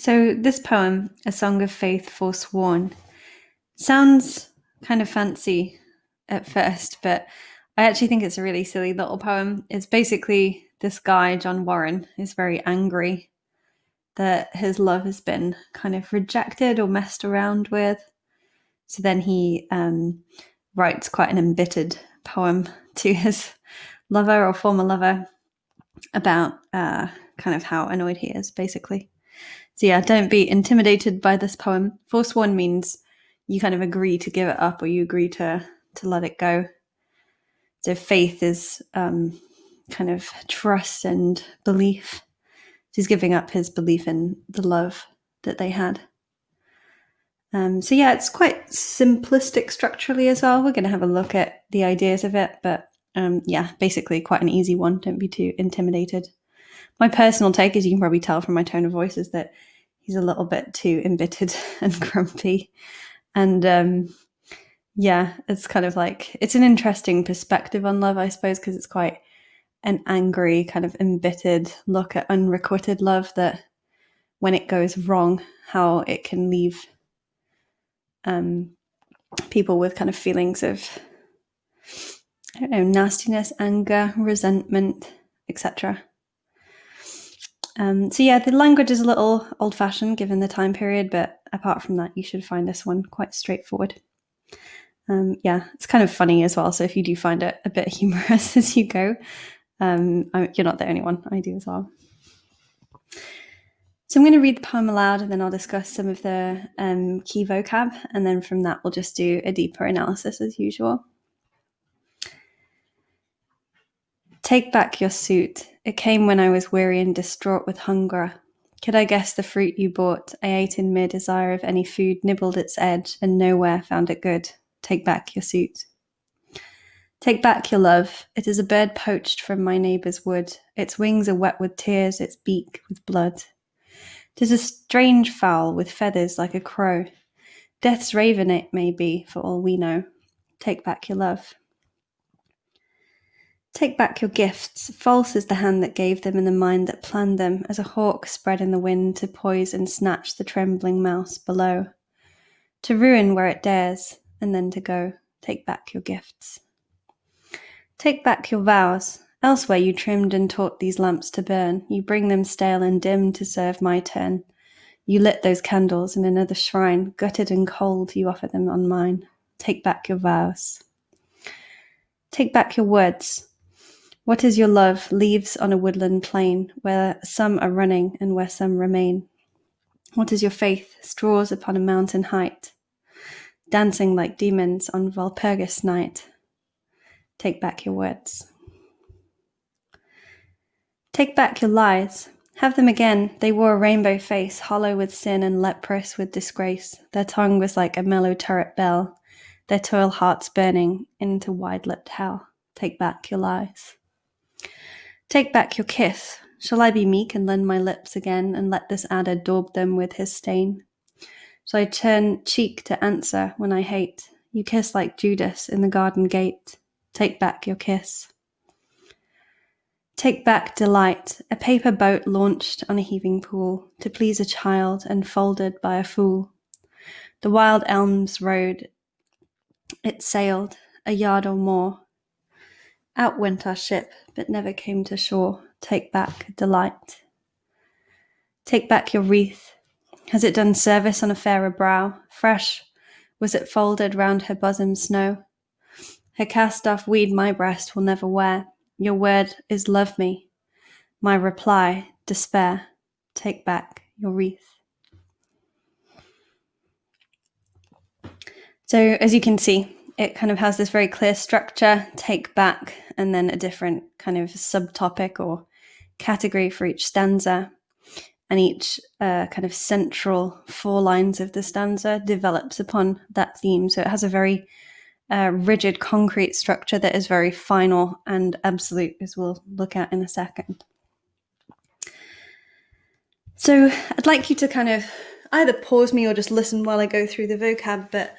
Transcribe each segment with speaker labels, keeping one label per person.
Speaker 1: So this poem, A Song of Faith Forsworn, sounds kind of fancy at first, but I actually think it's a really silly little poem. It's basically this guy, John Warren, is very angry that his love has been kind of rejected or messed around with. So then he writes quite an embittered poem to his lover or former lover about kind of how annoyed he is, basically. So yeah, don't be intimidated by this poem. Forsworn means you kind of agree to give it up, or you agree to let it go. So faith is kind of trust and belief. He's giving up his belief in the love that they had. So yeah, it's quite simplistic structurally as well. We're going to have a look at the ideas of it, but yeah, basically quite an easy one. Don't be too intimidated. My personal take, as you can probably tell from my tone of voice, is that he's a little bit too embittered and grumpy. And yeah, it's kind of like, it's an interesting perspective on love, I suppose, because it's quite an angry, kind of embittered look at unrequited love, that when it goes wrong, how it can leave people with kind of feelings of, I don't know, nastiness, anger, resentment, etc. So yeah, the language is a little old-fashioned given the time period, but apart from that, you should find this one quite straightforward. Yeah, it's kind of funny as well, so if you do find it a bit humorous as you go, you're not the only one. I do as well. So I'm going to read the poem aloud, and then I'll discuss some of the key vocab, and then from that we'll just do a deeper analysis as usual. Take back your suit. It came when I was weary and distraught with hunger. Could I guess the fruit you bought? I ate in mere desire of any food, nibbled its edge, and nowhere found it good. Take back your suit. Take back your love. It is a bird poached from my neighbour's wood. Its wings are wet with tears, its beak with blood. 'Tis a strange fowl with feathers like a crow. Death's raven it may be, for all we know. Take back your love. Take back your gifts. False is the hand that gave them and the mind that planned them, as a hawk spread in the wind to poise and snatch the trembling mouse below. To ruin where it dares, and then to go. Take back your gifts. Take back your vows. Elsewhere you trimmed and taught these lamps to burn. You bring them stale and dim to serve my turn. You lit those candles in another shrine. Gutted and cold, you offer them on mine. Take back your vows. Take back your words. What is your love? Leaves on a woodland plain, where some are running and where some remain. What is your faith? Straws upon a mountain height, dancing like demons on Walpurgis night. Take back your words. Take back your lies. Have them again. They wore a rainbow face, hollow with sin and leprous with disgrace. Their tongue was like a mellow turret bell, their toil hearts burning into wide-lipped hell. Take back your lies. Take back your kiss. Shall I be meek and lend my lips again, and let this adder daub them with his stain? Shall I turn cheek to answer when I hate? You kiss like Judas in the garden gate. Take back your kiss. Take back delight, a paper boat launched on a heaving pool, to please a child and folded by a fool. The wild elms rode, it sailed, a yard or more. Out went our ship, but never came to shore. Take back delight. Take back your wreath. Has it done service on a fairer brow? Fresh was it folded round her bosom snow? Her cast-off weed my breast will never wear. Your word is love me. My reply, despair. Take back your wreath. So as you can see, it kind of has this very clear structure, take back, and then a different kind of subtopic or category for each stanza. And each kind of central 4 lines of the stanza develops upon that theme. So it has a very rigid, concrete structure that is very final and absolute, as we'll look at in a second. So I'd like you to kind of either pause me or just listen while I go through the vocab, but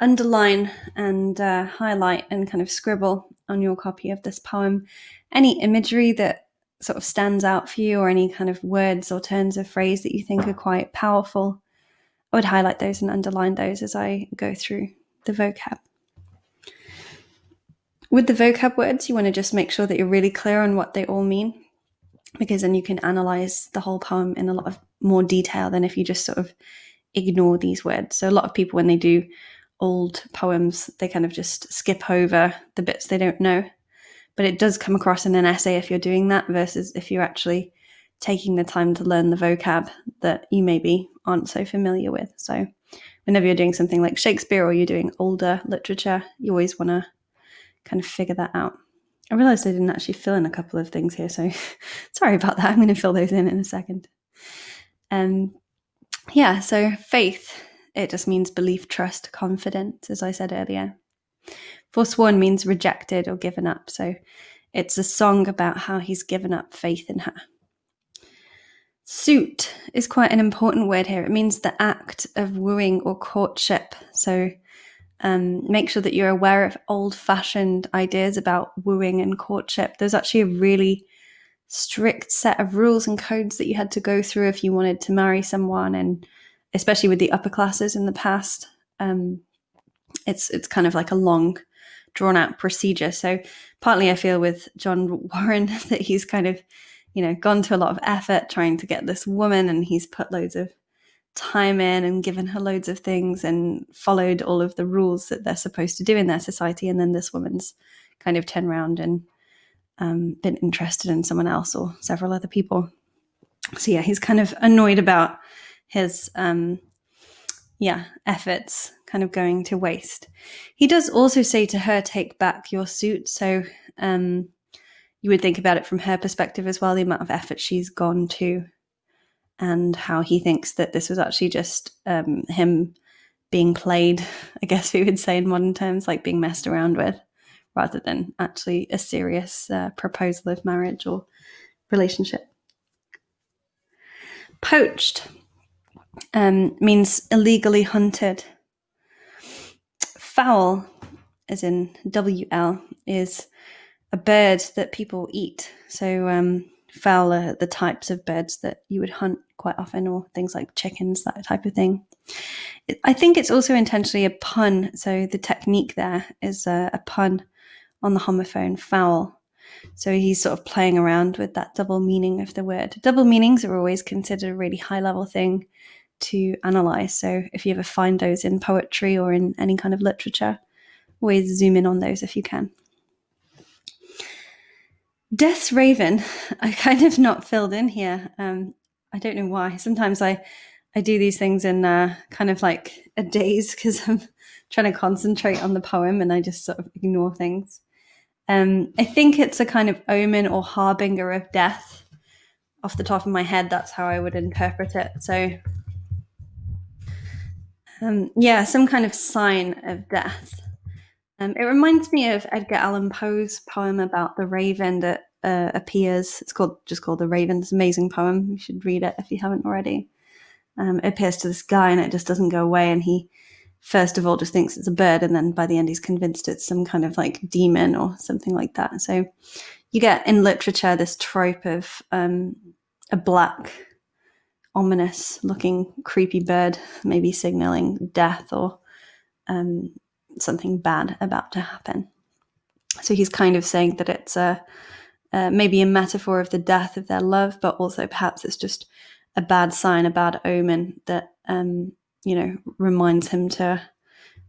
Speaker 1: underline and highlight and kind of scribble on your copy of this poem any imagery that sort of stands out for you, or any kind of words or turns of phrase that you think are quite powerful, I would highlight those and underline those as I go through the vocab. With the vocab words, you want to just make sure that you're really clear on what they all mean, because then you can analyze the whole poem in a lot of more detail than if you just sort of ignore these words. So a lot of people, when they do old poems, they kind of just skip over the bits they don't know. But it does come across in an essay if you're doing that, versus if you're actually taking the time to learn the vocab that you maybe aren't so familiar with. So whenever you're doing something like Shakespeare or you're doing older literature, you always want to kind of figure that out. I realized I didn't actually fill in a couple of things here, so sorry about that. I'm going to fill those in a second. So faith, it just means belief, trust, confidence, as I said earlier. Forsworn means rejected or given up, so it's a song about how he's given up faith in her. Suit is quite an important word here. It means the act of wooing or courtship. So make sure that you're aware of old-fashioned ideas about wooing and courtship. There's actually a really strict set of rules and codes that you had to go through if you wanted to marry someone, and especially with the upper classes in the past, it's kind of like a long, drawn-out procedure. So partly I feel with John Warren that he's kind of, gone to a lot of effort trying to get this woman, and he's put loads of time in and given her loads of things and followed all of the rules that they're supposed to do in their society, and then this woman's kind of turned around and been interested in someone else or several other people. So yeah, he's kind of annoyed about his efforts kind of going to waste. He does also say to her, take back your suit. So you would think about it from her perspective as well, the amount of effort she's gone to, and how he thinks that this was actually just him being played, I guess we would say in modern terms, like being messed around with, rather than actually a serious proposal of marriage or relationship. Poached means illegally hunted. Fowl, as in WL, is a bird that people eat. So fowl are the types of birds that you would hunt quite often, or things like chickens, that type of thing. I think it's also intentionally a pun. So the technique there is a pun on the homophone foul. So he's sort of playing around with that double meaning of the word. Double meanings are always considered a really high level thing to analyze. So if you ever find those in poetry or in any kind of literature, always zoom in on those if you can. Death's Raven, I kind of not filled in here. I don't know why. Sometimes I do these things in kind of like a daze because I'm trying to concentrate on the poem and I just sort of ignore things. I think it's a kind of omen or harbinger of death. Off the top of my head, that's how I would interpret it. So, some kind of sign of death. It reminds me of Edgar Allan Poe's poem about the raven that appears. It's called The Raven. It's an amazing poem. You should read it if you haven't already. It appears to this guy and it just doesn't go away. And he, first of all, just thinks it's a bird. And then by the end, he's convinced it's some kind of like demon or something like that. So you get in literature this trope of a black, ominous looking creepy bird, maybe signaling death or something bad about to happen. So he's kind of saying that it's maybe a metaphor of the death of their love, but also perhaps it's just a bad sign, a bad omen that reminds him to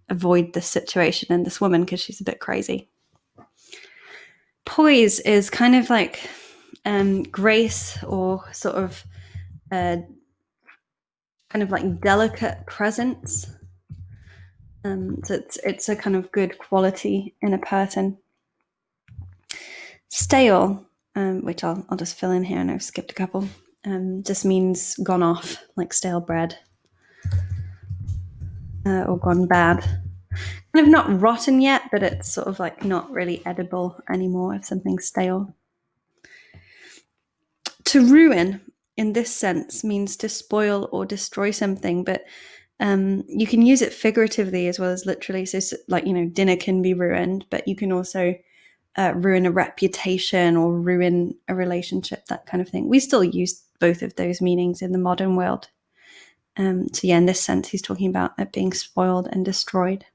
Speaker 1: avoid this situation and this woman because she's a bit crazy. Poise is kind of like grace or sort of kind of like delicate presence. So it's a kind of good quality in a person. Stale, which I'll just fill in here, and I've skipped a couple, just means gone off, like stale bread, or gone bad. Kind of not rotten yet, but it's sort of like not really edible anymore if something's stale. To ruin, in this sense, means to spoil or destroy something, but you can use it figuratively as well as literally. So like, dinner can be ruined, but you can also ruin a reputation or ruin a relationship, that kind of thing. We still use both of those meanings in the modern world. So yeah, in this sense, he's talking about it being spoiled and destroyed.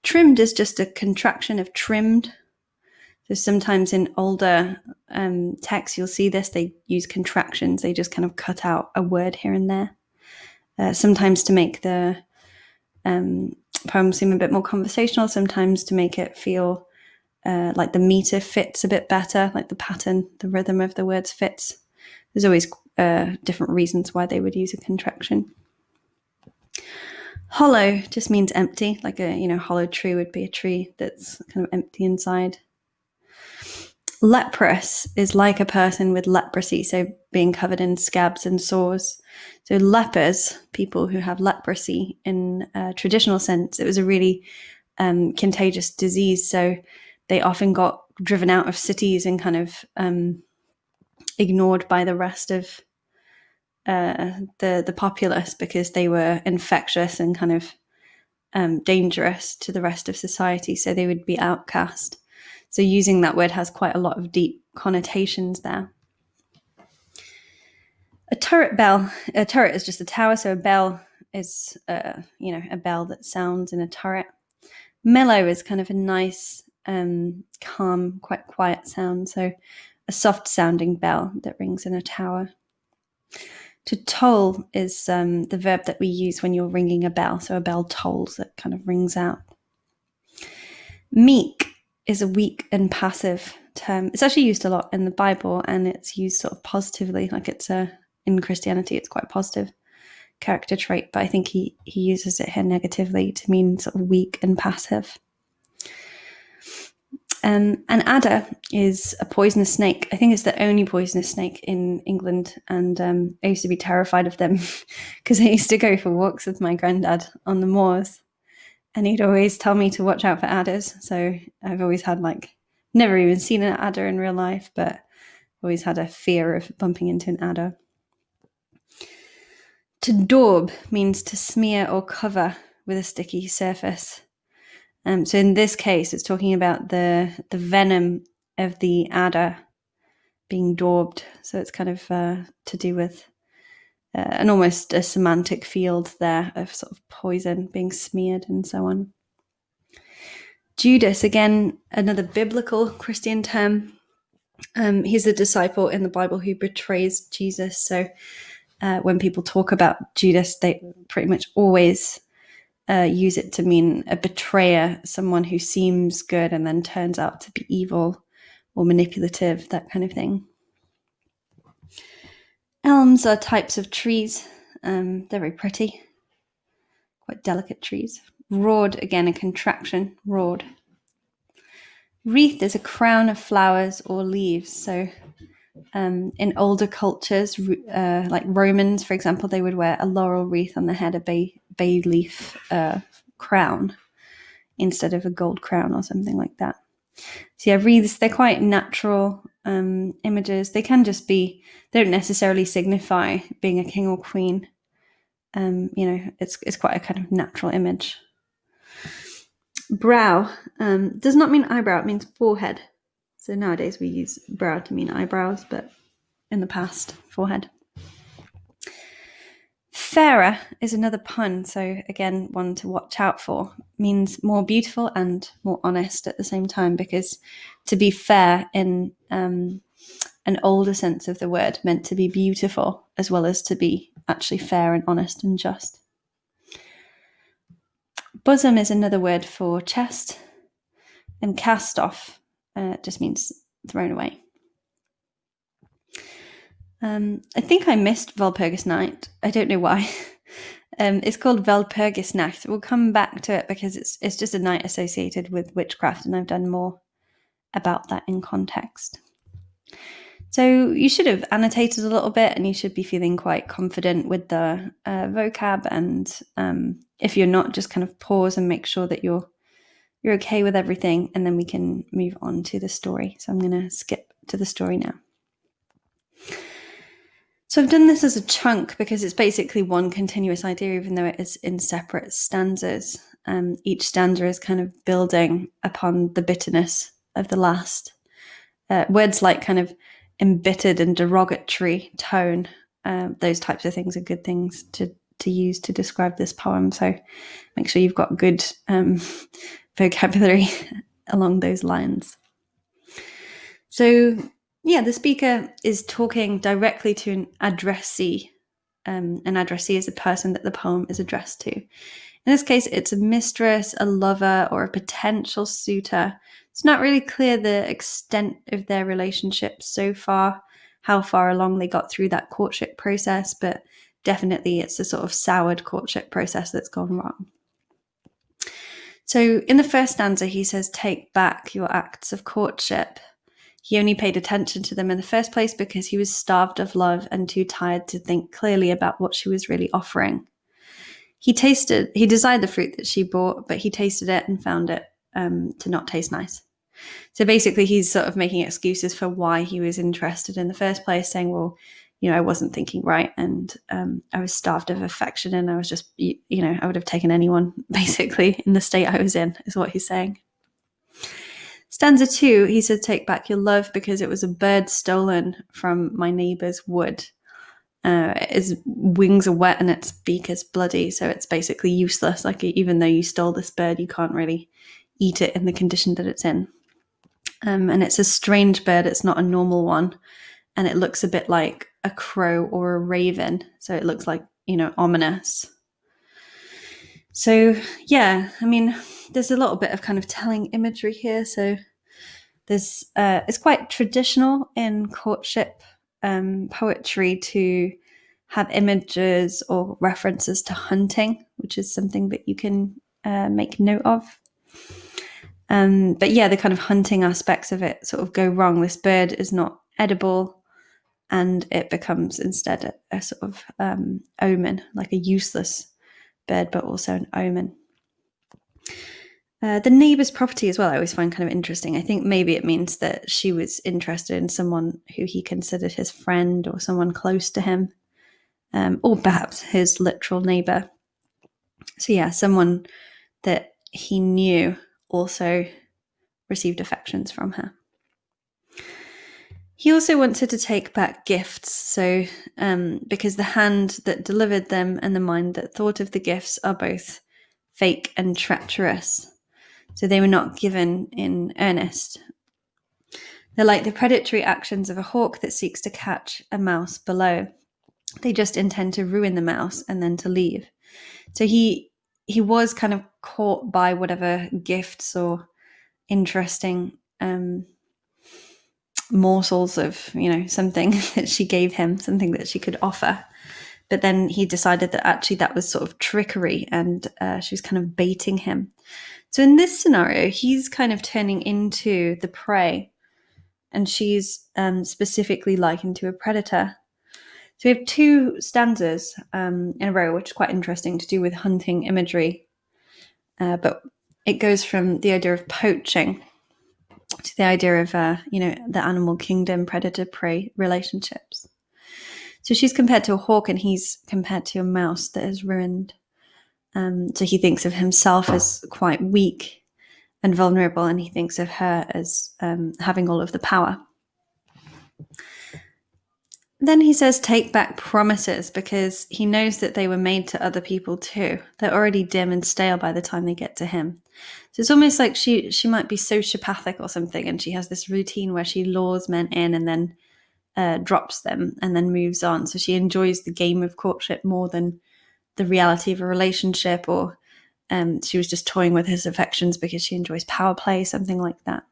Speaker 1: Trimmed is just a contraction of trimmed. So sometimes in older texts, you'll see this, they use contractions. They just kind of cut out a word here and there. Sometimes to make the poem seem a bit more conversational, sometimes to make it feel like the meter fits a bit better, like the pattern, the rhythm of the words fits. There's always different reasons why they would use a contraction. Hollow just means empty, like a hollow tree would be a tree that's kind of empty inside. Leprous is like a person with leprosy, so being covered in scabs and sores. So lepers, people who have leprosy in a traditional sense, it was a really contagious disease. So they often got driven out of cities and kind of ignored by the rest of the populace because they were infectious and kind of dangerous to the rest of society. So they would be outcast. So using that word has quite a lot of deep connotations there. A turret bell. A turret is just a tower, so a bell is a bell that sounds in a turret. Mellow is kind of a nice, calm, quite quiet sound. So a soft sounding bell that rings in a tower. To toll is the verb that we use when you're ringing a bell. So a bell tolls, it kind of rings out. Meek is a weak and passive term. It's actually used a lot in the Bible, and it's used sort of positively, like in Christianity, it's quite a positive character trait, but I think he uses it here negatively to mean sort of weak and passive. An adder is a poisonous snake. I think it's the only poisonous snake in England, and I used to be terrified of them because I used to go for walks with my granddad on the moors, and he'd always tell me to watch out for adders. So I've always had never even seen an adder in real life, but always had a fear of bumping into an adder. To daub means to smear or cover with a sticky surface. So in this case, it's talking about the venom of the adder being daubed. So it's kind of to do with an almost a semantic field there of sort of poison being smeared and so on. Judas, again, another biblical Christian term. He's a disciple in the Bible who betrays Jesus. So when people talk about Judas, they pretty much always use it to mean a betrayer, someone who seems good and then turns out to be evil or manipulative, that kind of thing. Elms are types of trees. They're very pretty, quite delicate trees. Roard, again, a contraction, roared. Wreath is a crown of flowers or leaves. So in older cultures, like Romans, for example, they would wear a laurel wreath on the head, a bay leaf crown instead of a gold crown or something like that. So yeah, wreaths, they're quite natural images. They can just be, they don't necessarily signify being a king or queen. It's quite a kind of natural image. Brow does not mean eyebrow, it means forehead. So nowadays we use brow to mean eyebrows, but in the past, forehead. Fairer is another pun, so again, one to watch out for. Means more beautiful and more honest at the same time, because to be fair in an older sense of the word meant to be beautiful as well as to be actually fair and honest and just. Bosom is another word for chest, and cast off just means thrown away. I think I missed Walpurgis Night. I don't know why. It's called Walpurgis Nacht. We'll come back to it because it's just a night associated with witchcraft, and I've done more about that in context. So you should have annotated a little bit, and you should be feeling quite confident with the vocab. And if you're not, just kind of pause and make sure that you're okay with everything, and then we can move on to the story. So I'm going to skip to the story now. So I've done this as a chunk because it's basically one continuous idea, even though it is in separate stanzas. each stanza is kind of building upon the bitterness of the last. Words like kind of embittered and derogatory tone, those types of things are good things to use to describe this poem. So make sure you've got good vocabulary along those lines. So yeah, the speaker is talking directly to an addressee. An addressee is a person that the poem is addressed to. In this case, it's a mistress, a lover, or a potential suitor. It's not really clear the extent of their relationship so far, how far along they got through that courtship process, but definitely it's a sort of soured courtship process that's gone wrong. So in the first stanza, he says, "Take back your acts of courtship." He only paid attention to them in the first place because he was starved of love and too tired to think clearly about what she was really offering. He desired the fruit that she brought, but he tasted it and found it to not taste nice. So basically, he's sort of making excuses for why he was interested in the first place, saying, well, I wasn't thinking right, and I was starved of affection, and I was just, I would have taken anyone, basically, in the state I was in, is what he's saying. Stanza 2, he said, "Take back your love because it was a bird stolen from my neighbour's wood." Its wings are wet and its beak is bloody, so it's basically useless. Like, even though you stole this bird, you can't really eat it in the condition that it's in. And it's a strange bird. It's not a normal one. And it looks a bit like a crow or a raven. So it looks like, ominous. So, yeah, there's a little bit of kind of telling imagery here. So there's it's quite traditional in courtship poetry to have images or references to hunting, which is something that you can make note of. But yeah, the kind of hunting aspects of it sort of go wrong. This bird is not edible, and it becomes instead a sort of omen, like a useless bird, but also an omen. The neighbour's property as well, I always find kind of interesting. I think maybe it means that she was interested in someone who he considered his friend or someone close to him, or perhaps his literal neighbour. So yeah, someone that he knew also received affections from her. He also wanted to take back gifts, so because the hand that delivered them and the mind that thought of the gifts are both fake and treacherous. So they were not given in earnest. They're like the predatory actions of a hawk that seeks to catch a mouse below. They just intend to ruin the mouse and then to leave. So he was kind of caught by whatever gifts or interesting morsels of, something that she gave him, something that she could offer. But then he decided that actually that was sort of trickery, and she was kind of baiting him. So in this scenario, he's kind of turning into the prey, and she's specifically likened to a predator. So we have two stanzas in a row, which is quite interesting to do with hunting imagery. But it goes from the idea of poaching to the idea of, the animal kingdom, predator-prey relationships. So she's compared to a hawk and he's compared to a mouse that is ruined. So he thinks of himself as quite weak and vulnerable, and he thinks of her as having all of the power. Then he says, "Take back promises," because he knows that they were made to other people too. They're already dim and stale by the time they get to him. So it's almost like she might be sociopathic or something, and she has this routine where she lures men in and then drops them and then moves on. So she enjoys the game of courtship more than the reality of a relationship, or she was just toying with his affections because she enjoys power play, something like that.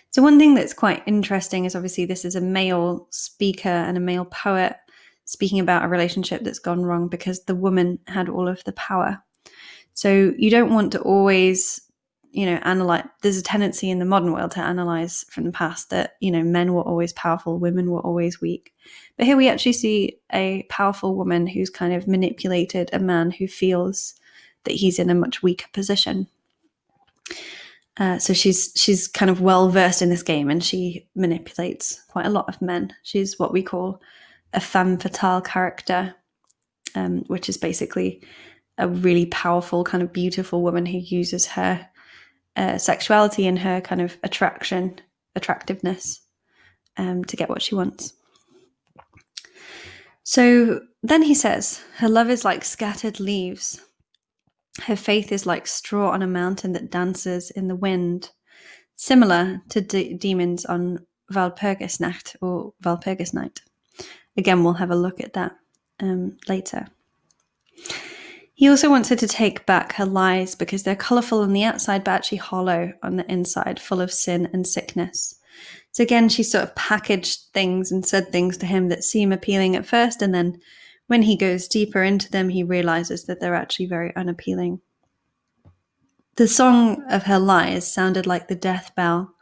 Speaker 1: So one thing that's quite interesting is obviously this is a male speaker and a male poet speaking about a relationship that's gone wrong because the woman had all of the power. So you don't want to always, analyze. There's a tendency in the modern world to analyze from the past that, men were always powerful, women were always weak. But here we actually see a powerful woman who's kind of manipulated a man who feels that he's in a much weaker position. So she's kind of well versed in this game, and she manipulates quite a lot of men. She's what we call a femme fatale character, which is basically a really powerful, kind of beautiful woman who uses her sexuality and her kind of attractiveness to get what she wants. So then he says, her love is like scattered leaves. Her faith is like straw on a mountain that dances in the wind, similar to demons on Walpurgisnacht or Walpurgisnight. Again, we'll have a look at that later. He also wants her to take back her lies because they're colourful on the outside but actually hollow on the inside, full of sin and sickness. So again, she sort of packaged things and said things to him that seem appealing at first, and then when he goes deeper into them, he realizes that they're actually very unappealing. The song of her lies sounded like the death bell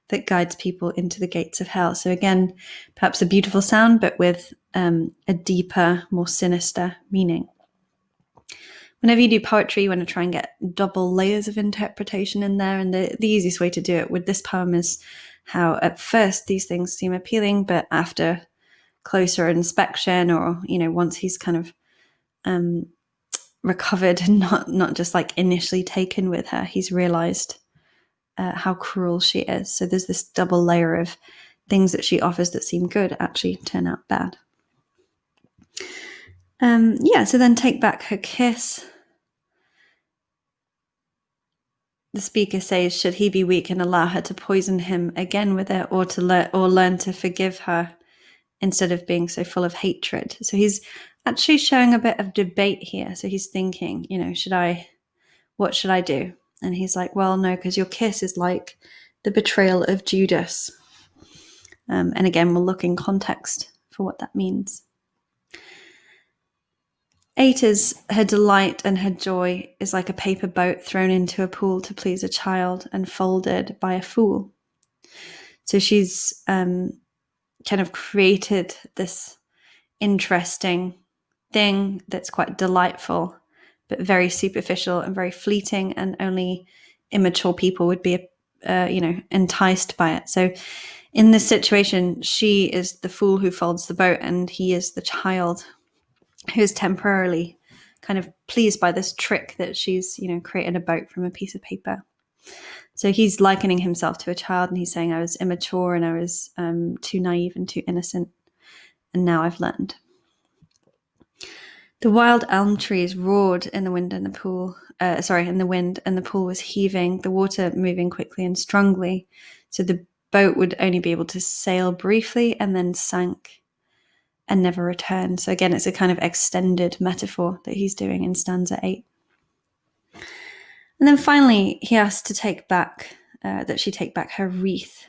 Speaker 1: that guides people into the gates of hell. So again, perhaps a beautiful sound, but with a deeper, more sinister meaning. Whenever you do poetry, you want to try and get double layers of interpretation in there, and the easiest way to do it with this poem is how at first these things seem appealing, but after closer inspection, or once he's kind of recovered and not just like initially taken with her, he's realized how cruel she is. So there's this double layer of things that she offers that seem good actually turn out bad. So then take back her kiss. The speaker says, should he be weak and allow her to poison him again with it, or learn to forgive her instead of being so full of hatred? So he's actually showing a bit of debate here. So he's thinking, what should I do? And he's like, well, no, because your kiss is like the betrayal of Judas. And again, we'll look in context for what that means. 8 is her delight and her joy is like a paper boat thrown into a pool to please a child and folded by a fool. So she's kind of created this interesting thing that's quite delightful, but very superficial and very fleeting, and only immature people would be, enticed by it. So in this situation, she is the fool who folds the boat, and he is the child who is temporarily kind of pleased by this trick that she's, created a boat from a piece of paper. So he's likening himself to a child, and he's saying, I was immature and I was too naive and too innocent, and now I've learned. The wild elm trees roared in the wind and the pool. In the wind, and the pool was heaving, the water moving quickly and strongly. So the boat would only be able to sail briefly and then sank and never return. So again, it's a kind of extended metaphor that he's doing in stanza 8. And then finally, he asks to take back, that she take back her wreath.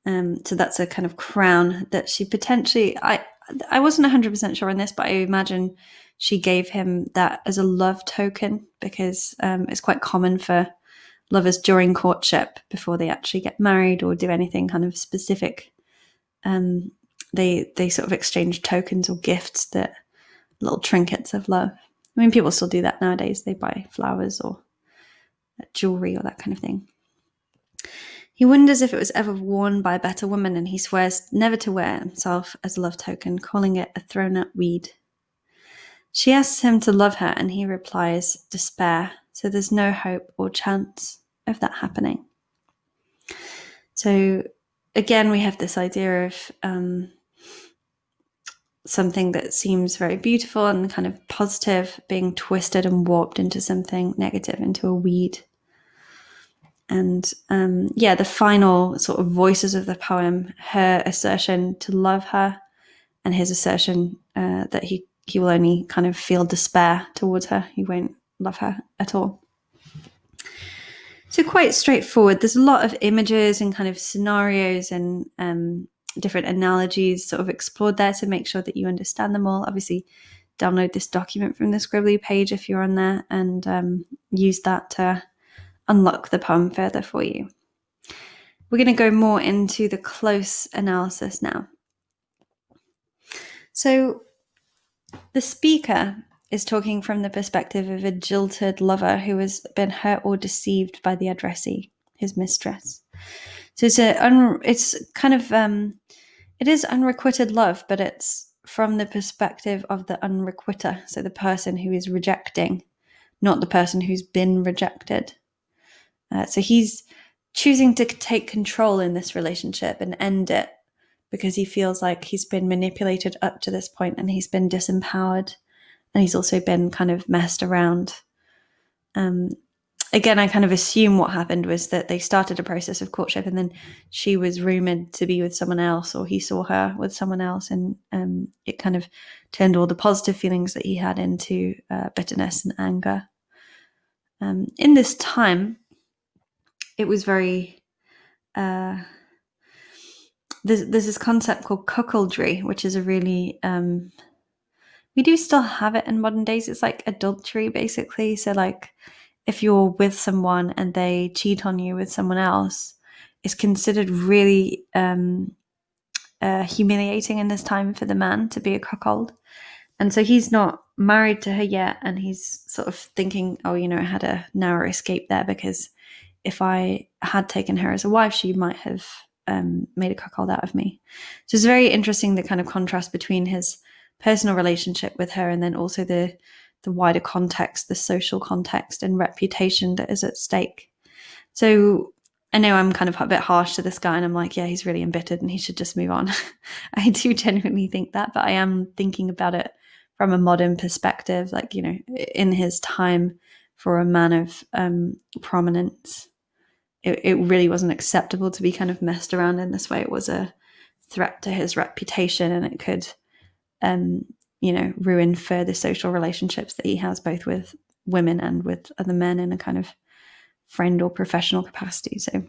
Speaker 1: So that's a kind of crown that she potentially, I wasn't 100% sure on this, but I imagine she gave him that as a love token, because it's quite common for lovers during courtship, before they actually get married or do anything kind of specific, they sort of exchange tokens or gifts, that little trinkets of love. I mean, people still do that nowadays. They buy flowers or jewelry or that kind of thing. He wonders if it was ever worn by a better woman, and he swears never to wear it himself as a love token, calling it a thrown-up weed. She asks him to love her, and he replies, despair, so there's no hope or chance of that happening. So again, we have this idea of something that seems very beautiful and kind of positive being twisted and warped into something negative, into a weed. And the final sort of voices of the poem, her assertion to love her, and his assertion that he will only kind of feel despair towards her. He won't love her at all. So quite straightforward. There's a lot of images and kind of scenarios and different analogies sort of explored there to make sure that you understand them all. Obviously, download this document from the Scribbly page if you're on there, and use that to unlock the poem further for you. We're going to go more into the close analysis now. So the speaker is talking from the perspective of a jilted lover who has been hurt or deceived by the addressee, his mistress. So it is unrequited love, but it's from the perspective of the unrequitter, so the person who is rejecting, not the person who's been rejected. So he's choosing to take control in this relationship and end it because he feels like he's been manipulated up to this point and he's been disempowered and he's also been kind of messed around. Again, I kind of assume what happened was that they started a process of courtship and then she was rumoured to be with someone else, or he saw her with someone else, and it kind of turned all the positive feelings that he had into bitterness and anger. In this time, it was very... there's this concept called cuckoldry, which is a really... we do still have it in modern days. It's like adultery, basically. So like, if you're with someone and they cheat on you with someone else, it's considered really humiliating in this time for the man to be a cuckold. And so he's not married to her yet, and he's sort of thinking, oh, I had a narrow escape there, because if I had taken her as a wife, she might have made a cuckold out of me. So it's very interesting, the kind of contrast between his personal relationship with her and then also the wider context, the social context and reputation that is at stake. So I know I'm kind of a bit harsh to this guy, and I'm like, yeah, he's really embittered and he should just move on. I do genuinely think that, but I am thinking about it from a modern perspective, like, in his time, for a man of prominence, it really wasn't acceptable to be kind of messed around in this way. It was a threat to his reputation, and it could ruin further social relationships that he has, both with women and with other men in a kind of friend or professional capacity. So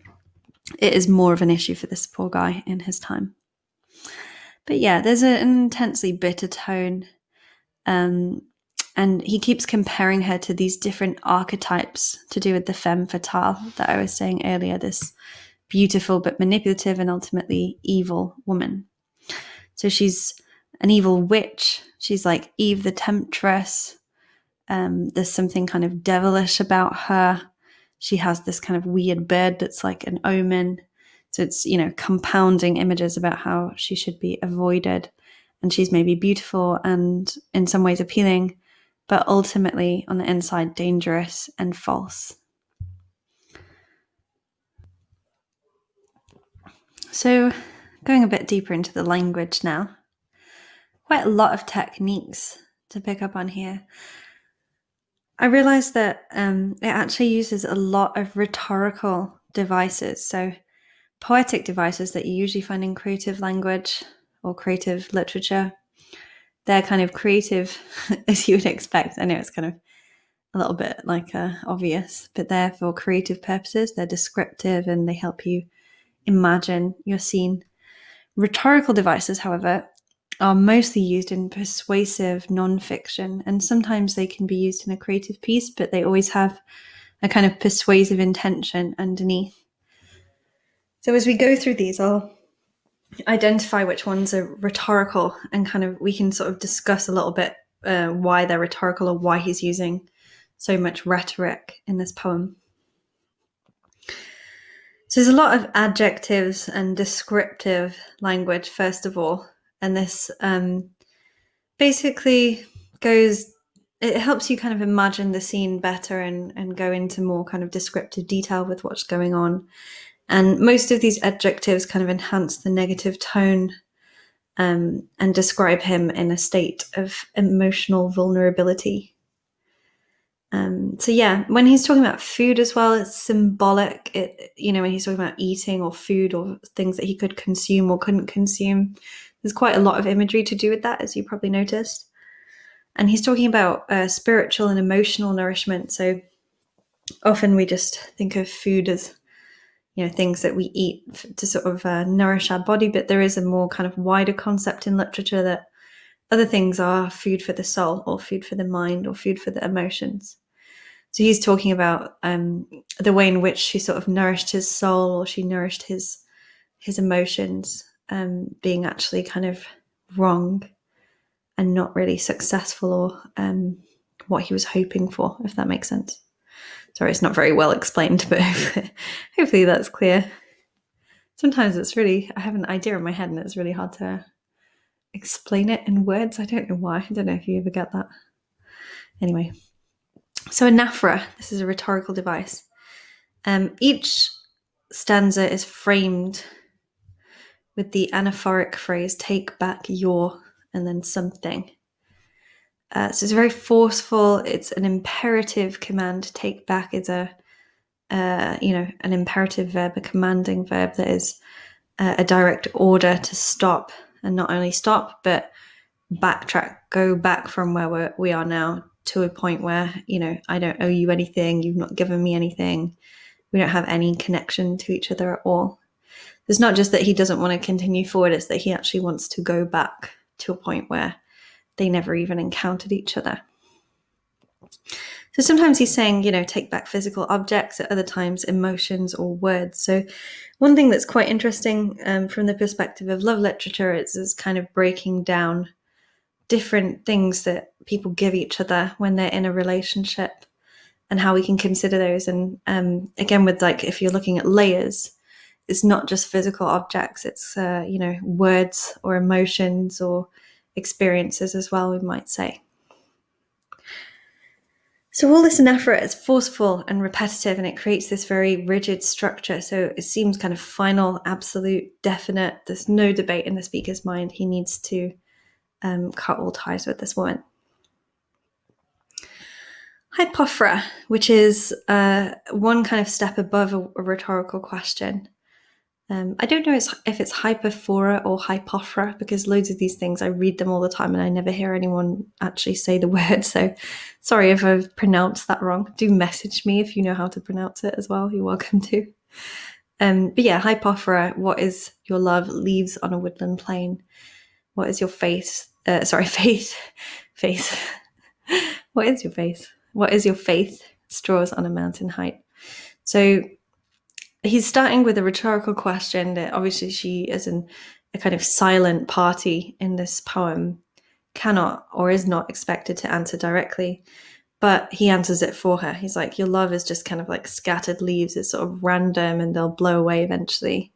Speaker 1: it is more of an issue for this poor guy in his time. But yeah, there's an intensely bitter tone. And he keeps comparing her to these different archetypes to do with the femme fatale that I was saying earlier, this beautiful but manipulative and ultimately evil woman. So she's an evil witch. She's like Eve the temptress. There's something kind of devilish about her. She has this kind of weird bird that's like an omen. So it's, compounding images about how she should be avoided. And she's maybe beautiful and in some ways appealing, but ultimately on the inside dangerous and false. So going a bit deeper into the language now, quite a lot of techniques to pick up on here. I realized that it actually uses a lot of rhetorical devices, so poetic devices that you usually find in creative language or creative literature. They're kind of creative, as you would expect. I know it's kind of a little bit like obvious, but they're for creative purposes. They're descriptive and they help you imagine your scene. Rhetorical devices, however, are mostly used in persuasive nonfiction, and sometimes they can be used in a creative piece, but they always have a kind of persuasive intention underneath. So as we go through these, I'll identify which ones are rhetorical, and kind of we can sort of discuss a little bit why they're rhetorical, or why he's using so much rhetoric in this poem. So there's a lot of adjectives and descriptive language, first of all, and this basically it helps you kind of imagine the scene better and go into more kind of descriptive detail with what's going on. And most of these adjectives kind of enhance the negative tone and describe him in a state of emotional vulnerability. So yeah, when he's talking about food as well, it's symbolic. When he's talking about eating or food or things that he could consume or couldn't consume, there's quite a lot of imagery to do with that, as you probably noticed. And he's talking about spiritual and emotional nourishment. So often we just think of food as things that we eat to sort of nourish our body, but there is a more kind of wider concept in literature that other things are food for the soul, or food for the mind, or food for the emotions. So he's talking about the way in which she sort of nourished his soul, or she nourished his emotions, being actually kind of wrong and not really successful, or what he was hoping for, if that makes sense. Sorry, it's not very well explained, but hopefully that's clear. Sometimes I have an idea in my head and it's really hard to explain it in words. I don't know why. I don't know if you ever get that. Anyway, so anaphora, this is a rhetorical device. Each stanza is framed with the anaphoric phrase, take back your, and then something. So it's very forceful. It's an imperative command. Take back is an imperative verb, a commanding verb that is a direct order to stop, and not only stop, but backtrack, go back from where we are now to a point where, I don't owe you anything. You've not given me anything. We don't have any connection to each other at all. It's not just that he doesn't want to continue forward, it's that he actually wants to go back to a point where they never even encountered each other. So sometimes he's saying, take back physical objects, at other times emotions or words. So one thing that's quite interesting from the perspective of love literature is kind of breaking down different things that people give each other when they're in a relationship and how we can consider those. And again, with if you're looking at layers, it's not just physical objects, it's, words or emotions or experiences as well, we might say. So all this anaphora is forceful and repetitive, and it creates this very rigid structure. So it seems kind of final, absolute, definite. There's no debate in the speaker's mind. He needs to cut all ties with this woman. Hypophora, which is one kind of step above a rhetorical question. I don't know if it's hypophora or hypophora, because loads of these things, I read them all the time and I never hear anyone actually say the word. So sorry if I've pronounced that wrong. Do message me if you know how to pronounce it as well. You're welcome to. But yeah, hypophora, what is your love leaves on a woodland plain? What is your faith? Faith. What is your faith? What is your faith? Straws on a mountain height. So he's starting with a rhetorical question that obviously she, as a kind of silent party in this poem, cannot or is not expected to answer directly, but he answers it for her. He's like, your love is just kind of like scattered leaves. It's sort of random and they'll blow away eventually.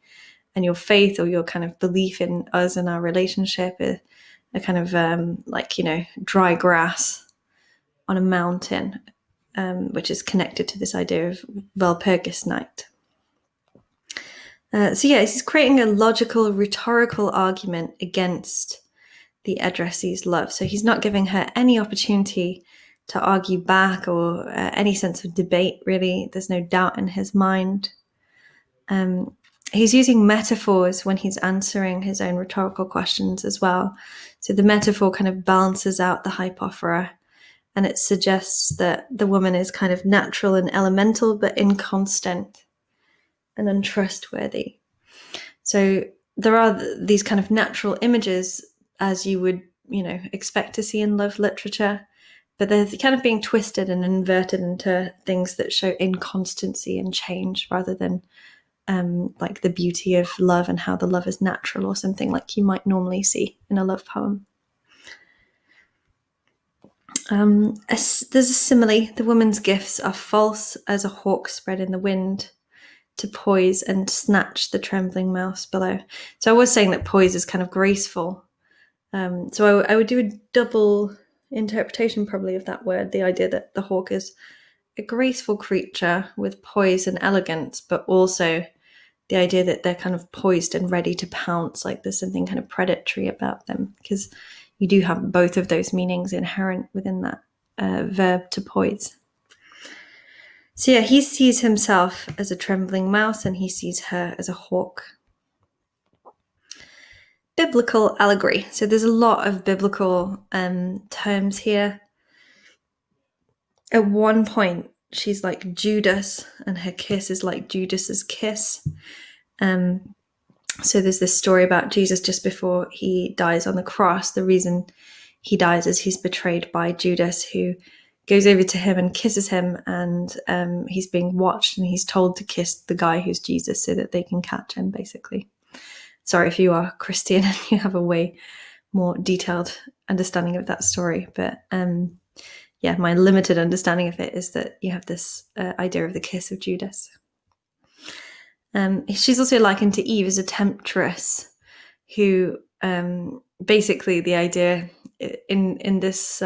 Speaker 1: And your faith, or your kind of belief in us and our relationship, is a kind of dry grass on a mountain, which is connected to this idea of Walpurgis night. He's creating a logical, rhetorical argument against the addressee's love. So he's not giving her any opportunity to argue back or any sense of debate, really. There's no doubt in his mind. He's using metaphors when he's answering his own rhetorical questions as well. So the metaphor kind of balances out the hypophora, and it suggests that the woman is kind of natural and elemental, but inconstant and untrustworthy. So there are these kind of natural images, as you would, expect to see in love literature, but they're kind of being twisted and inverted into things that show inconstancy and change, rather than like the beauty of love and how the love is natural, or something like you might normally see in a love poem. There's a simile. The woman's gifts are false as a hawk spread in the wind, to poise and snatch the trembling mouse below. So I was saying that poise is kind of graceful. So I would do a double interpretation probably of that word, the idea that the hawk is a graceful creature with poise and elegance, but also the idea that they're kind of poised and ready to pounce, like there's something kind of predatory about them, because you do have both of those meanings inherent within that verb to poise. So yeah, he sees himself as a trembling mouse and he sees her as a hawk. Biblical allegory. So there's a lot of biblical terms here. At one point, she's like Judas and her kiss is like Judas's kiss. So there's this story about Jesus just before he dies on the cross. The reason he dies is he's betrayed by Judas, who goes over to him and kisses him, and he's being watched and he's told to kiss the guy who's Jesus so that they can catch him, basically. Sorry if you are Christian and you have a way more detailed understanding of that story, but my limited understanding of it is that you have this idea of the kiss of Judas. She's also likened to Eve as a temptress who basically the idea in this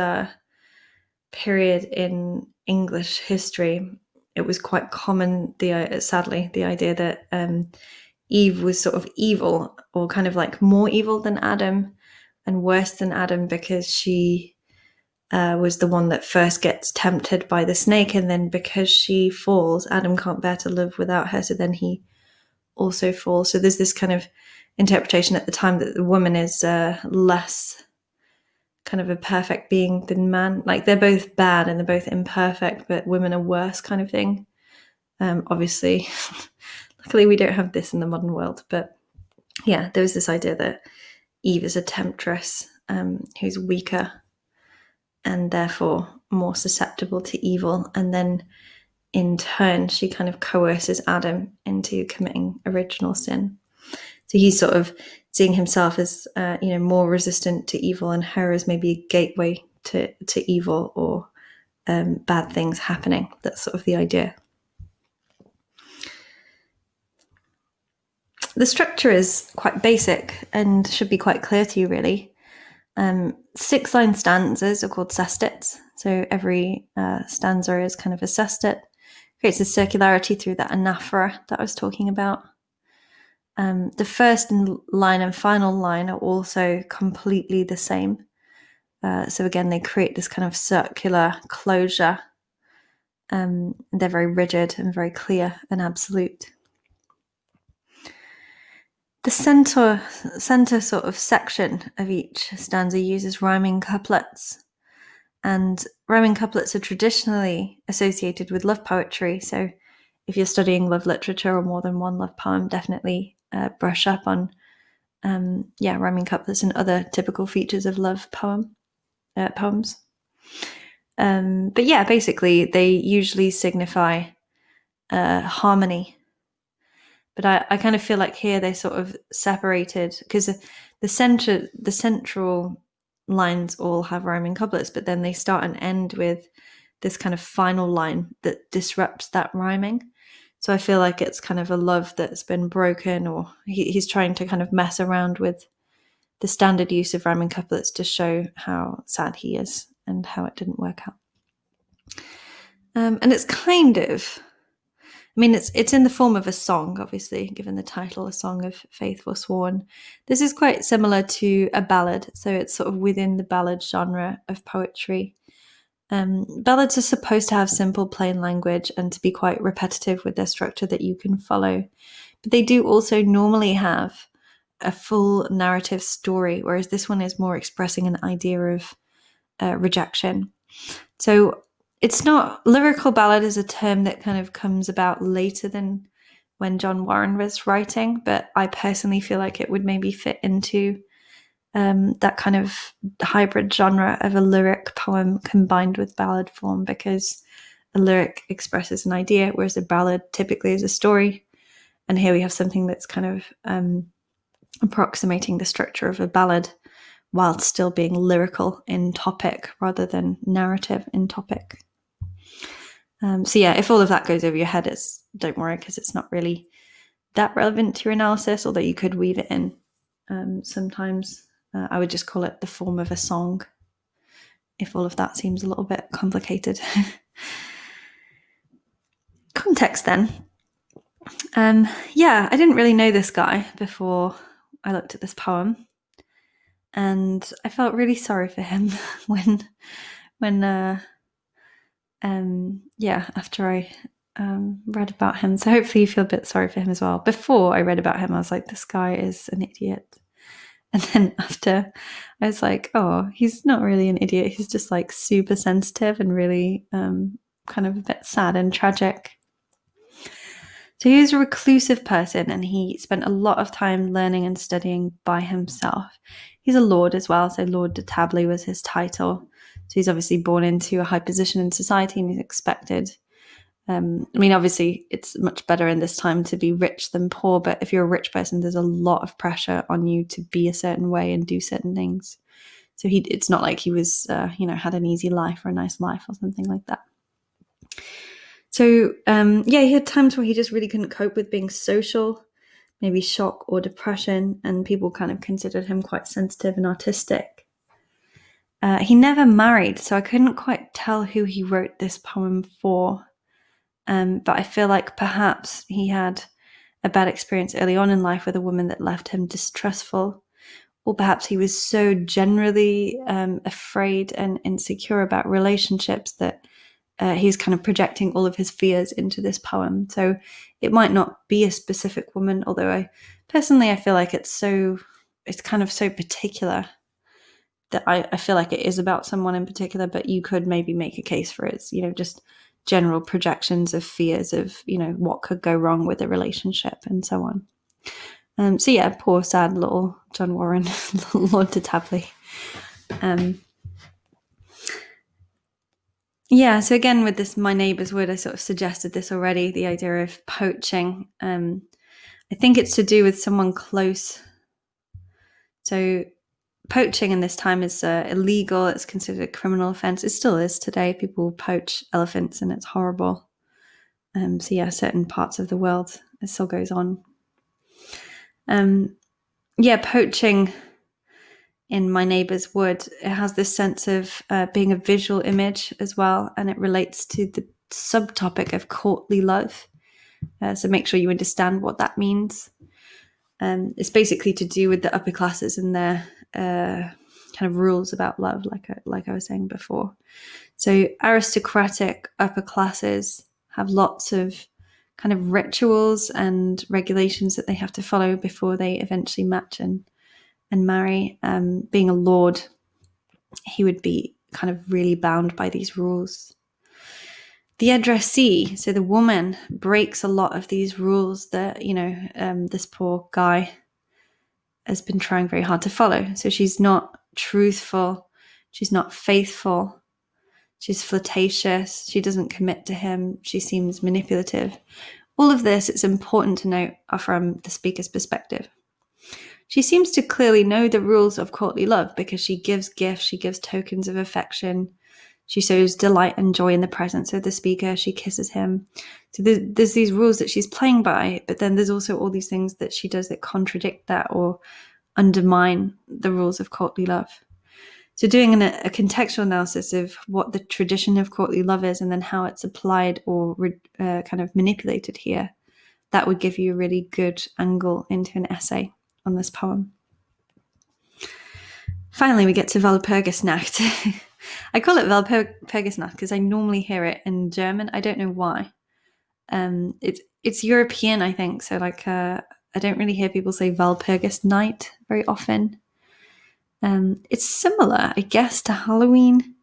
Speaker 1: period in English history, it was quite common, sadly, the idea that Eve was sort of evil, or kind of like more evil than Adam and worse than Adam, because she was the one that first gets tempted by the snake, and then because she falls, Adam can't bear to live without her, so then he also falls. So there's this kind of interpretation at the time that the woman is less kind of a perfect being than man. Like, they're both bad and they're both imperfect, but women are worse, kind of thing. Obviously, luckily we don't have this in the modern world, but yeah, there was this idea that Eve is a temptress who's weaker and therefore more susceptible to evil, and then in turn she kind of coerces Adam into committing original sin. So he's sort of seeing himself as more resistant to evil, and her as maybe a gateway to evil or bad things happening. That's sort of the idea. The structure is quite basic and should be quite clear to you, really. 6-line stanzas are called sestets. So every stanza is kind of a sestet. Creates a circularity through that anaphora that I was talking about. The first line and final line are also completely the same. So again, they create this kind of circular closure. They're very rigid and very clear and absolute. The center sort of section of each stanza uses rhyming couplets. And rhyming couplets are traditionally associated with love poetry. So if you're studying love literature or more than one love poem, definitely brush up on rhyming couplets and other typical features of love poems. But yeah, basically they usually signify harmony. But I kind of feel like here they sort of separated, because the central lines all have rhyming couplets, but then they start and end with this kind of final line that disrupts that rhyming. So I feel like it's kind of a love that's been broken, or he's trying to kind of mess around with the standard use of rhyming couplets to show how sad he is and how it didn't work out. And it's kind of, it's in the form of a song, obviously, given the title, A Song of Faith Forsworn. This is quite similar to a ballad, so it's sort of within the ballad genre of poetry. Ballads are supposed to have simple, plain language and to be quite repetitive with their structure that you can follow. But they do also normally have a full narrative story, whereas this one is more expressing an idea of rejection. So it's not, lyrical ballad is a term that kind of comes about later than when John Warren was writing, but I personally feel like it would maybe fit into that kind of hybrid genre of a lyric poem combined with ballad form, because a lyric expresses an idea, whereas a ballad typically is a story. And here we have something that's kind of approximating the structure of a ballad while still being lyrical in topic rather than narrative in topic. So yeah, if all of that goes over your head, don't worry, because it's not really that relevant to your analysis, although you could weave it in sometimes. I would just call it the form of a song, if all of that seems a little bit complicated. Context then. I didn't really know this guy before I looked at this poem, and I felt really sorry for him after I read about him. So hopefully you feel a bit sorry for him as well. Before I read about him, I was like, this guy is an idiot. And then after, I was like, oh, he's not really an idiot. He's just like super sensitive and really kind of a bit sad and tragic. So he was a reclusive person, and he spent a lot of time learning and studying by himself. He's a lord as well, so Lord de Tabley was his title. So he's obviously born into a high position in society, and he's expected. Obviously, it's much better in this time to be rich than poor, but if you're a rich person, there's a lot of pressure on you to be a certain way and do certain things. So it's not like he was, had an easy life or a nice life or something like that. So, he had times where he just really couldn't cope with being social, maybe shock or depression, and people kind of considered him quite sensitive and artistic. He never married, so I couldn't quite tell who he wrote this poem for, but I feel like perhaps he had a bad experience early on in life with a woman that left him distrustful, or perhaps he was so generally afraid and insecure about relationships that he's kind of projecting all of his fears into this poem. So it might not be a specific woman, although I feel like it's kind of so particular that I feel like it is about someone in particular, but you could maybe make a case for it's, just general projections of fears of, what could go wrong with a relationship and so on. So yeah, poor sad little John Warren, Lord de Tabley. Yeah, so again with this My Neighbour's Wood, I sort of suggested this already, the idea of poaching. I think it's to do with someone close. So poaching in this time is illegal. It's considered a criminal offence. It still is today. People poach elephants and it's horrible. So yeah, certain parts of the world, it still goes on. Poaching in My Neighbour's Wood, it has this sense of being a visual image as well, and it relates to the subtopic of courtly love. So make sure you understand what that means. It's basically to do with the upper classes and their kind of rules about love, like I was saying before. So aristocratic upper classes have lots of kind of rituals and regulations that they have to follow before they eventually match and marry. Being a lord, he would be kind of really bound by these rules. The addressee, so the woman, breaks a lot of these rules that, this poor guy has been trying very hard to follow. So she's not truthful, she's not faithful, she's flirtatious, she doesn't commit to him, she seems manipulative. All of this, it's important to note, are from the speaker's perspective. She seems to clearly know the rules of courtly love because she gives gifts, she gives tokens of affection, she shows delight and joy in the presence of the speaker, she kisses him. So there's these rules that she's playing by, but then there's also all these things that she does that contradict that or undermine the rules of courtly love. So doing a contextual analysis of what the tradition of courtly love is and then how it's applied or kind of manipulated here, that would give you a really good angle into an essay on this poem. Finally, we get to Walpurgisnacht. I call it Walpurgisnacht because I normally hear it in German. I don't know why. It's European, I think. So I don't really hear people say Walpurgisnight very often. It's similar, I guess, to Halloween.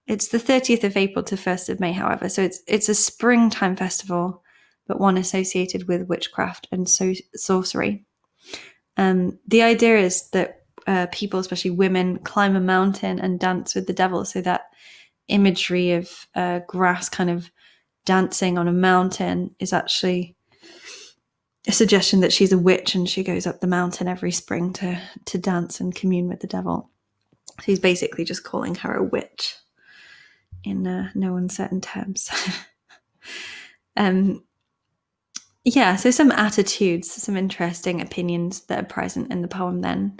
Speaker 1: It's the 30th of April to 1st of May, however. So it's a springtime festival, but one associated with witchcraft and sorcery. The idea is that people, especially women, climb a mountain and dance with the devil. So that imagery of grass kind of dancing on a mountain is actually a suggestion that she's a witch and she goes up the mountain every spring to dance and commune with the devil. So he's basically just calling her a witch in no uncertain terms. So some attitudes, some interesting opinions that are present in the poem then.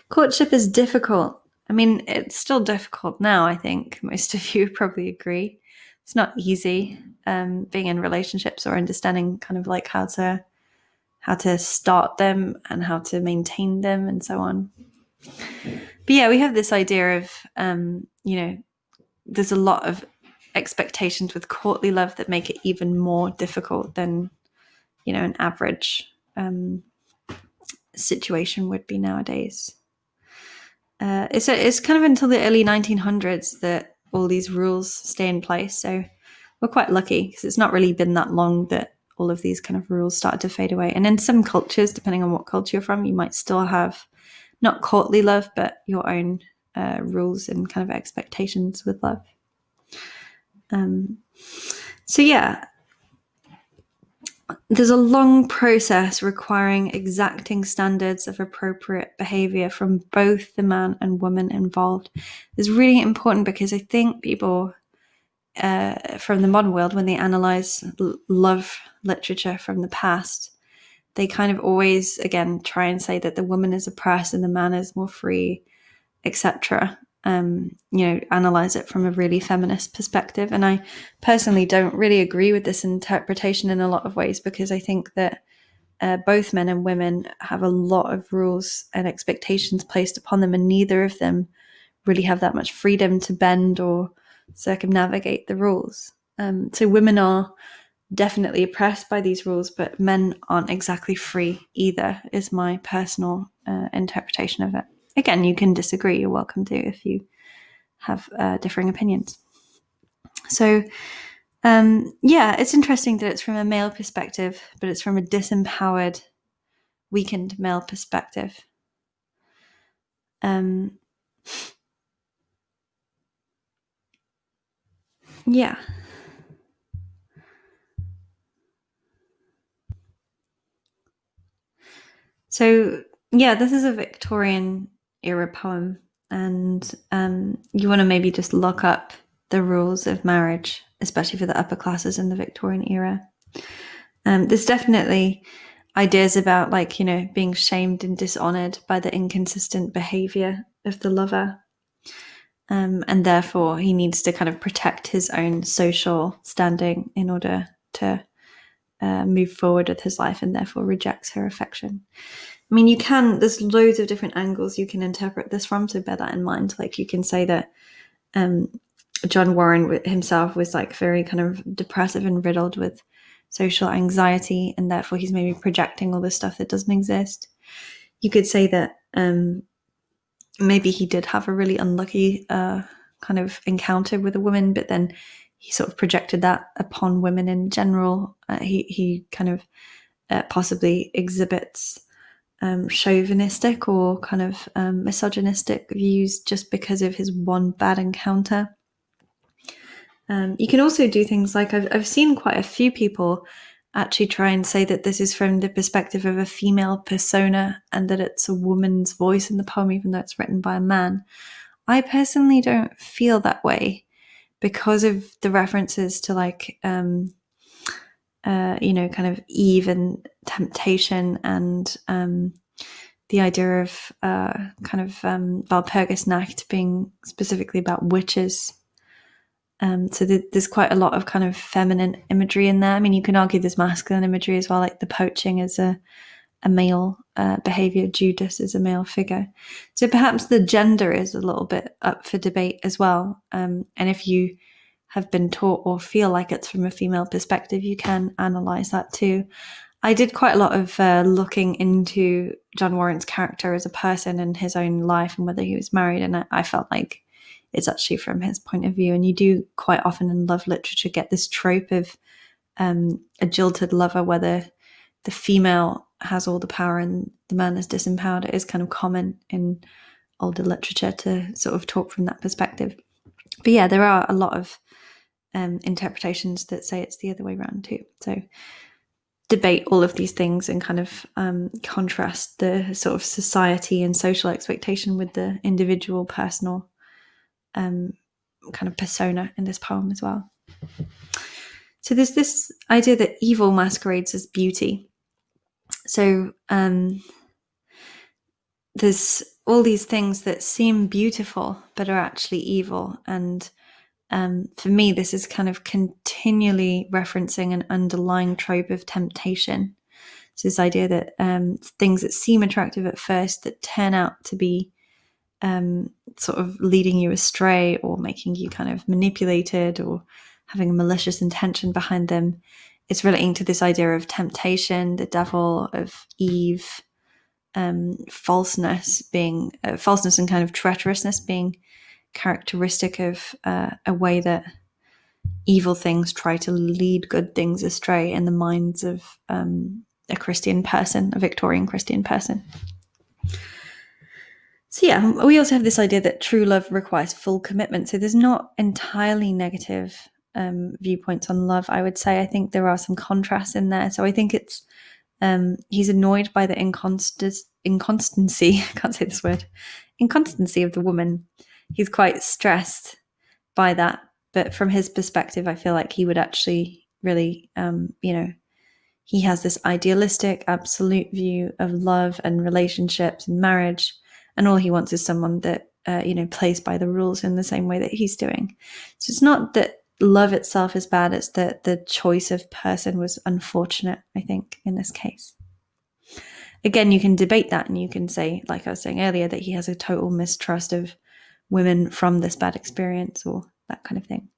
Speaker 1: Courtship is difficult. I mean, it's still difficult now, I think. Most of you probably agree. It's not easy being in relationships or understanding kind of like how to start them and how to maintain them and so on. But yeah, we have this idea of, there's a lot of expectations with courtly love that make it even more difficult than an average situation would be nowadays. It's kind of until the early 1900s that all these rules stay in place. So we're quite lucky because it's not really been that long that all of these kind of rules started to fade away. And in some cultures, depending on what culture you're from, you might still have not courtly love, but your own rules and kind of expectations with love. There's a long process requiring exacting standards of appropriate behavior from both the man and woman involved. It's really important because I think people from the modern world, when they analyze love literature from the past, they kind of always, again, try and say that the woman is oppressed and the man is more free, etc. Analyze it from a really feminist perspective. And I personally don't really agree with this interpretation in a lot of ways, because I think that both men and women have a lot of rules and expectations placed upon them, and neither of them really have that much freedom to bend or circumnavigate the rules. So women are definitely oppressed by these rules, but men aren't exactly free either, is my personal interpretation of it. Again, you can disagree. You're welcome to if you have differing opinions. So, it's interesting that it's from a male perspective, but it's from a disempowered, weakened male perspective. Yeah. So, this is a Victorian era poem, and you want to maybe just look up the rules of marriage, especially for the upper classes in the Victorian era. There's definitely ideas about, like, being shamed and dishonored by the inconsistent behavior of the lover. And therefore he needs to kind of protect his own social standing in order to move forward with his life, and therefore rejects her affection. I mean, there's loads of different angles you can interpret this from, so bear that in mind. Like, you can say that John Warren himself was like very kind of depressive and riddled with social anxiety, and therefore he's maybe projecting all this stuff that doesn't exist. You could say that maybe he did have a really unlucky kind of encounter with a woman, but then he sort of projected that upon women in general. He kind of possibly exhibits chauvinistic or kind of misogynistic views just because of his one bad encounter. You can also do things like, I've seen quite a few people actually try and say that this is from the perspective of a female persona and that it's a woman's voice in the poem, even though it's written by a man. I personally don't feel that way because of the references to, like, kind of Eve and temptation, and the idea of kind of Walpurgis Nacht being specifically about witches. So there's quite a lot of kind of feminine imagery in there. I mean, you can argue there's masculine imagery as well, like the poaching is a male behavior. Judas is a male figure. So perhaps the gender is a little bit up for debate as well. And if you have been taught or feel like it's from a female perspective, you can analyze that too. I did quite a lot of looking into John Warren's character as a person and his own life and whether he was married, and I felt like it's actually from his point of view. And you do quite often in love literature get this trope of a jilted lover, where the female has all the power and the man is disempowered. It is kind of common in older literature to sort of talk from that perspective. But yeah, there are a lot of interpretations that say it's the other way around too. So debate all of these things and kind of contrast the sort of society and social expectation with the individual personal kind of persona in this poem as well. So there's this idea that evil masquerades as beauty. So there's all these things that seem beautiful but are actually evil. And for me, this is kind of continually referencing an underlying trope of temptation. So this idea that things that seem attractive at first that turn out to be sort of leading you astray or making you kind of manipulated or having a malicious intention behind them. It's relating to this idea of temptation, the devil, of Eve, falseness and kind of treacherousness being characteristic of a way that evil things try to lead good things astray in the minds of a Christian person, a Victorian Christian person. So yeah, we also have this idea that true love requires full commitment. So there's not entirely negative viewpoints on love, I would say. I think there are some contrasts in there. So I think it's he's annoyed by the inconstancy, I can't say this word, inconstancy of the woman. He's quite stressed by that. But from his perspective, I feel like he would actually really, he has this idealistic, absolute view of love and relationships and marriage, and all he wants is someone that plays by the rules in the same way that he's doing. So it's not that love itself is bad, it's that the choice of person was unfortunate, I think, in this case. Again, you can debate that, and you can say, like I was saying earlier, that he has a total mistrust of women from this bad experience or that kind of thing.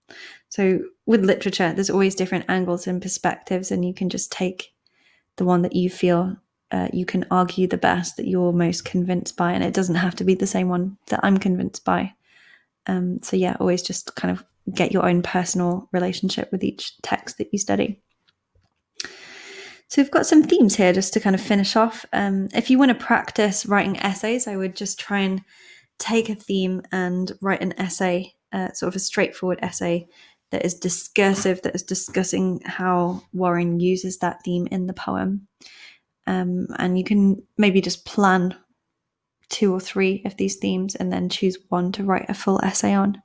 Speaker 1: So with literature, there's always different angles and perspectives, and you can just take the one that you feel you can argue the best, that you're most convinced by, and it doesn't have to be the same one that I'm convinced by. So yeah, always just kind of get your own personal relationship with each text that you study. So we've got some themes here just to kind of finish off. If you want to practice writing essays, I would just try and take a theme and write an essay, sort of a straightforward essay that is discursive, that is discussing how Warren uses that theme in the poem. And you can maybe just plan 2 or 3 of these themes and then choose one to write a full essay on.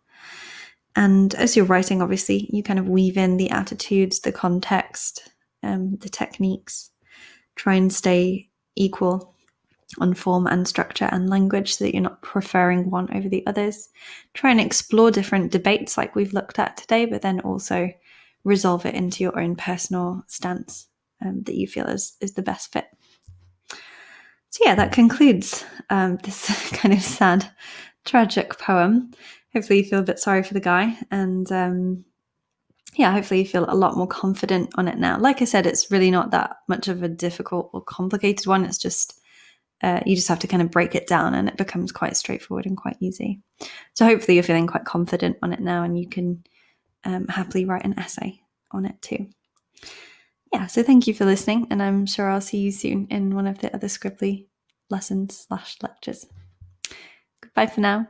Speaker 1: And as you're writing, obviously, you kind of weave in the attitudes, the context, the techniques. Try and stay equal on form and structure and language so that you're not preferring one over the others. Try and explore different debates like we've looked at today, but then also resolve it into your own personal stance that you feel is the best fit. So yeah, that concludes this kind of sad, tragic poem. Hopefully you feel a bit sorry for the guy, and hopefully you feel a lot more confident on it now. Like I said, it's really not that much of a difficult or complicated one. It's just you just have to kind of break it down, and it becomes quite straightforward and quite easy. So hopefully you're feeling quite confident on it now, and you can happily write an essay on it too. Yeah, so thank you for listening, and I'm sure I'll see you soon in one of the other Scribbly lessons/lectures. Goodbye for now.